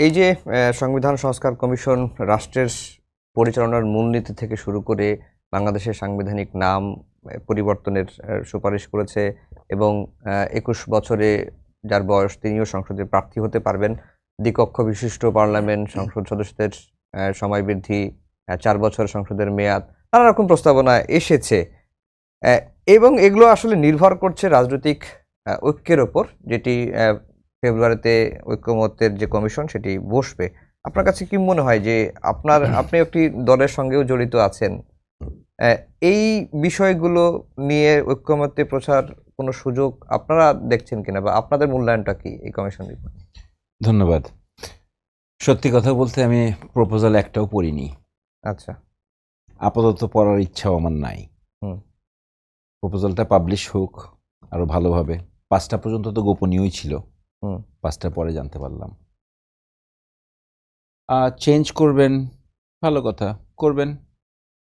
এই যে সংবিধান সংস্কার কমিশন রাষ্ট্রের পরিচালনার মূলনীতি থেকে শুরু করে বাংলাদেশের সাংবিধানিক নাম পরিবর্তনের সুপারিশ করেছে এবং ২১ বছরে যার বয়স তিনিও সংসদে প্রার্থী হতে পারবেন। দ্বিকক্ষ বিশিষ্ট পার্লামেন্ট, সংসদ সদস্যদের সময় বৃদ্ধি, ৪ বছর সংসদের মেয়াদ, নানা রকম প্রস্তাবনা এসেছে এবং এগুলো আসলে নির্ভর করছে রাজনৈতিক ঐক্যের ওপর, যেটি ফেব্রুয়ারিতে ঐক্যমত্যের যে কমিশন সেটি বসবে। আপনার কাছে কি মনে হয় যে আপনি একটি দলের সঙ্গেও জড়িত আছেন, এই বিষয়গুলো নিয়ে ঐক্যমত্যে প্রচার কোনো সুযোগ আপনারা দেখছেন কিনা, বা আপনাদের মূল্যায়নটা কি এই কমিশন রিপোর্ট? ধন্যবাদ। সত্যি কথা বলতে আমি প্রপোজাল একটাও পড়িনি। আচ্ছা। আপাতত পড়ার ইচ্ছাও আমার নাই। প্রপোজালটা পাবলিশ হোক আরো ভালোভাবে। 5টা পর্যন্ত তো গোপনীয়ই ছিল, 5টার পরে জানতে পারলাম। চেঞ্জ করবেন, ভালো কথা, করবেন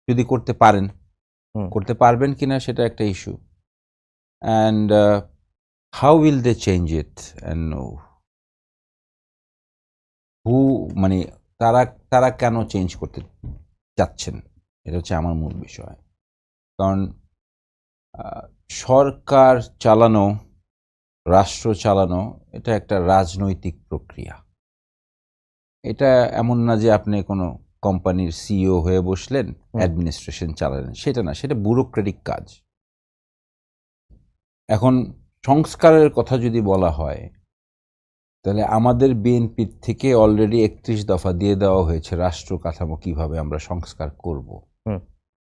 যদি করতে পারেন। করতে পারবেন কিনা সেটা একটা issue. And how will they change it and who, মানে তারা কেন চেঞ্জ করতে চাচ্ছেন, এটা হচ্ছে আমার মূল বিষয়। কারণ সরকার চালানো, রাষ্ট্র চালানো, এটা একটা রাজনৈতিক প্রক্রিয়া। এটা এমন না যে আপনি কোনো কোম্পানির সিইও হয়ে বসলেন, অ্যাডমিনিস্ট্রেশন চালালেন, সেটা না, সেটা ব্যুরোক্রেটিক কাজ। এখন সংস্কারের কথা যদি বলা হয়, তাহলে আমাদের বিএনপির থেকে অলরেডি 31 দফা দিয়ে দেওয়া হয়েছে রাষ্ট্র কাঠামো কিভাবে আমরা সংস্কার করব।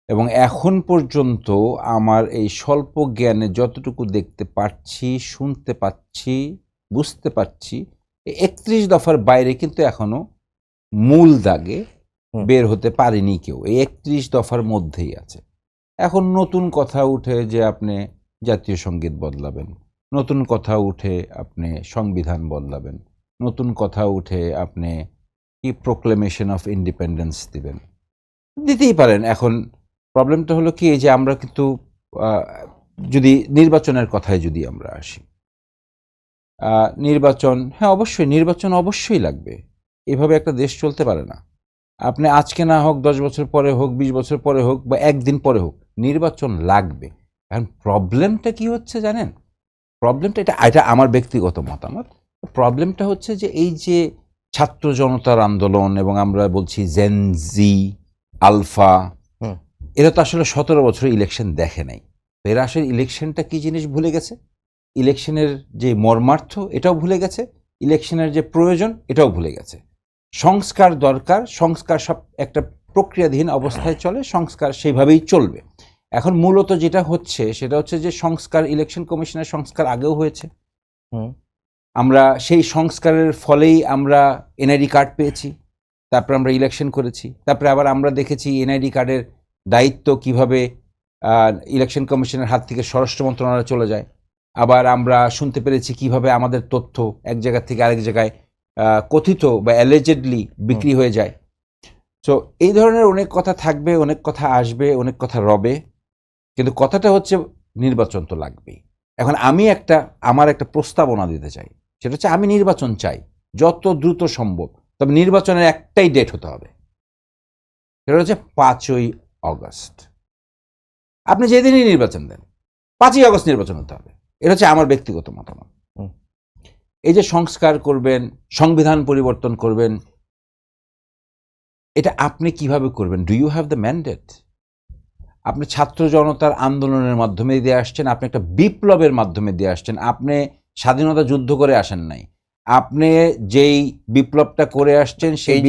এবং এখন পর্যন্ত আমার এই স্বল্প জ্ঞানে যতটুকু দেখতে পাচ্ছি, শুনতে পাচ্ছি, বুঝতে পারছি, 31 দফার বাইরে কিন্তু এখনো মূল দাগে বের হতে পারেনি কেউ। এই 31 দফার মধ্যেই আছে। এখন নতুন কথা উঠে যে আপনি জাতীয় সঙ্গীত বদলাবেন, নতুন কথা উঠে আপনি সংবিধান বদলাবেন, নতুন কথা উঠে আপনি কি প্রোক্লেমেশন অফ ইন্ডিপেন্ডেন্স দিবেন, দিতেই পারেন। এখন প্রবলেমটা হলো কি, যে আমরা কিন্তু যদি নির্বাচনের কথায় যদি আমরা আসি, নির্বাচন, হ্যাঁ অবশ্যই নির্বাচন অবশ্যই লাগবে। এভাবে একটা দেশ চলতে পারে না। আপনি আজকে না হোক, 10 বছর পরে হোক, 20 বছর পরে হোক, বা একদিন পরে হোক, নির্বাচন লাগবে। এখন প্রবলেমটা কি হচ্ছে জানেন? প্রবলেমটা এটা আমার ব্যক্তিগত মতামত। প্রবলেমটা হচ্ছে যে এই যে ছাত্র জনতার আন্দোলন, এবং আমরা বলছি জেনজি, আলফা, এরা তো আসলে 17 বছর ইলেকশন দেখে নাই। এরা আসলে ইলেকশনটা কি জিনিস ভুলে গেছে, ইলেকশনের যে মর্মার্থ এটাও ভুলে গেছে, ইলেকশনের যে প্রয়োজন এটাও ভুলে গেছে। সংস্কার দরকার, সংস্কার সব একটা প্রক্রিয়াধীন অবস্থায় চলে, সংস্কার সেইভাবেই চলবে। এখন মূলত যেটা হচ্ছে সেটা হচ্ছে যে সংস্কার, ইলেকশন কমিশনের সংস্কার আগেও হয়েছে, আমরা সেই সংস্কারের ফলেই আমরা এনআইডি কার্ড পেয়েছি, তারপর আমরা ইলেকশন করেছি, তারপরে আবার আমরা দেখেছি এনআইডি কার্ডের দায়িত্ব কিভাবে ইলেকশন কমিশনের হাত থেকে স্বরাষ্ট্র মন্ত্রণালয়ে চলে যায়। আবার আমরা শুনতে পেরেছি কিভাবে আমাদের তথ্য এক জায়গা থেকে আরেক জায়গায় কথিত বা অ্যালিজেডলি বিক্রি হয়ে যায়। সো এই ধরনের অনেক কথা থাকবে, অনেক কথা আসবে, অনেক কথা রবে, কিন্তু কথাটা হচ্ছে নির্বাচন তো লাগবেই। এখন আমি আমার একটা প্রস্তাবনা দিতে চাই, সেটা হচ্ছে আমি নির্বাচন চাই যত দ্রুত সম্ভব, তবে নির্বাচনের একটাই ডেট হতে হবে, সেটা হচ্ছে 5ই অগস্ট। আপনি যেদিনই নির্বাচন দেন, 5ই অগস্ট নির্বাচন হতে হবে। এটা হচ্ছে আমার ব্যক্তিগত মতামত। এই যে সংস্কার করবেন, সংবিধান পরিবর্তন করবেন, এটা আপনি কিভাবে করবেন? Do you have the mandate? আপনি ছাত্র জনতার আন্দোলনের মাধ্যমে দিয়ে আসছেন, আপনি একটা বিপ্লবের মাধ্যমে দিয়ে আসছেন, আপনি স্বাধীনতা যুদ্ধ করে আসেন নাই। আপনি যেই বিপ্লবটা করে আসছেন সেই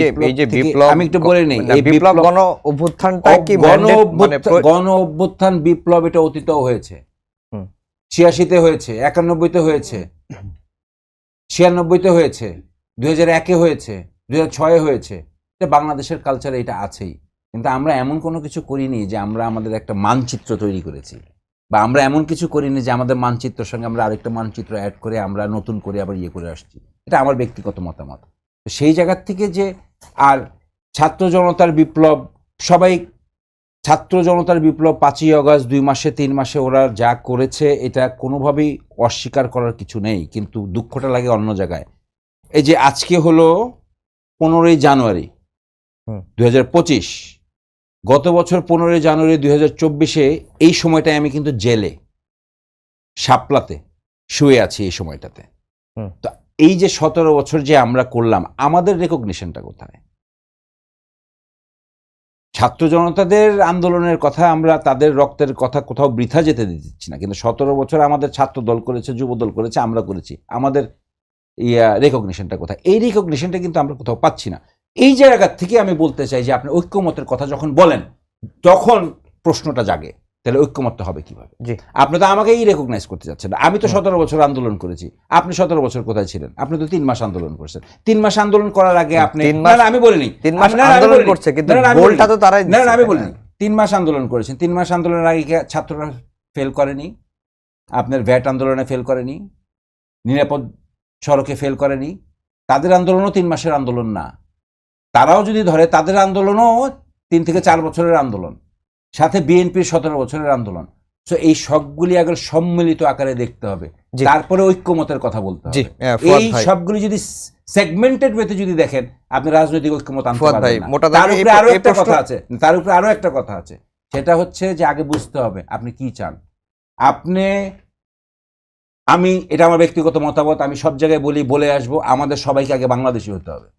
বিপ্লব, আমি একটু বলে নেই, এই বিপ্লব গণ অভ্যুত্থানটা কি গণ অভ্যুত্থান বিপ্লব, এটা অতীতেও হয়েছে। 86-তে হয়েছে, 91-তে হয়েছে, 96-তে হয়েছে, 2001-এ হয়েছে, 2006-এ হয়েছে। এটা বাংলাদেশের কালচারে এটা আছেই। কিন্তু আমরা এমন কোনো কিছু করিনি যে আমরা আমাদের একটা মানচিত্র তৈরি করেছি, বা আমরা এমন কিছু করিনি যে আমাদের মানচিত্রের সঙ্গে আমরা আরেকটা মানচিত্র অ্যাড করে আমরা নতুন করে আবার ইয়ে করে আসছি। এটা আমার ব্যক্তিগত মতামত। সেই জায়গার থেকে যে, আর ছাত্র জনতার বিপ্লব, সবাই ছাত্র জনতার বিপ্লব 5ই অগস্ট 2 মাসে 3 মাসে ওরা যা করেছে, এটা কোনোভাবেই অস্বীকার করার কিছু নেই, কিন্তু দুঃখটা লাগে অন্য জায়গায়। এই যে আজকে হলো 15ই জানুয়ারি হুম। 2025, গত বছর 15ই জানুয়ারি 2024-এ এই সময়টায় আমি কিন্তু জেলে শাপলাতে শুয়ে আছি এই সময়টাতে। হুম। তো এই যে 17 বছর যে আমরা করলাম, আমাদের রেকগনিশনটা কোথায়? ছাত্র জনতাদের আন্দোলনের কথা, আমরা তাদের রক্তের কথা কোথাও বৃথা যেতে দিচ্ছি না, কিন্তু 17 বছর আমাদের ছাত্র দল করেছে, যুব দল করেছে, আমরা করেছি, আমাদের রেকগনিশনটা কোথায়? এই রেকগনিশনটা কিন্তু আমরা কোথাও পাচ্ছি না। এই জায়গা থেকে আমি বলতে চাই যে আপনি ঐক্যমতের কথা যখন বলেন, তখন প্রশ্নটা জাগে, তাহলে ঐক্যমত হবে কিভাবে? জি। আপনি তো আমাকেই রেকগনাইজ করতে যাচ্ছেন না। আমি তো 17 বছর আন্দোলন করেছি, আপনি 17 বছর কোথায় ছিলেন? আপনি তো 3 মাস আন্দোলন করেছেন। 3 মাস আন্দোলন করার আগে আপনি, 3 না মাস না আমি বলিনি, 3 মাস না, না, আমি আন্দোলন বলিনি। করছে, কিন্তু না, না, আমি গোলটা বলিনি। তো তারাই না দিচ্ছে, না আমি তাই না? বলিনি। 3 মাস আন্দোলন করেছেন, 3 মাস আন্দোলনের আগে কি ছাত্ররা ফেল করেনি? আপনার ভ্যাট আন্দোলনে ফেল করেনি? নিরাপদ সড়কে ফেল করেনি? তাদের আন্দোলনও 3 মাসের আন্দোলন না। তারাও যদি ধরে, তাদের আন্দোলনও 3 থেকে 4 বছরের আন্দোলন, সাথে বিএনপির 17 বছরের আন্দোলন। তো এই সবগুলি আগে সম্মিলিত আকারে দেখতে হবে, জি। তারপরে ঐক্যমতের কথা বলতে জি, হবে। ফুয়াদ এই ভাই। সবগুলি যদি সেগমেন্টেড ওয়েতে যদি দেখেন, আপনি রাজনৈতিক ঐক্যমত আনতে ফুয়াদ ভাই, পারবেন না। মোটা তার দাগে উপরে আরো এই একটা প্রশ্ন- কথা আছে, তার উপরে আরো একটা কথা আছে, সেটা হচ্ছে যে আগে বুঝতে হবে আপনি কি চান। আপনি, আমি, এটা আমার ব্যক্তিগত মতামত, আমি সব জায়গায় বলে আসবো, আমাদের সবাইকে আগে বাংলাদেশী হতে হবে।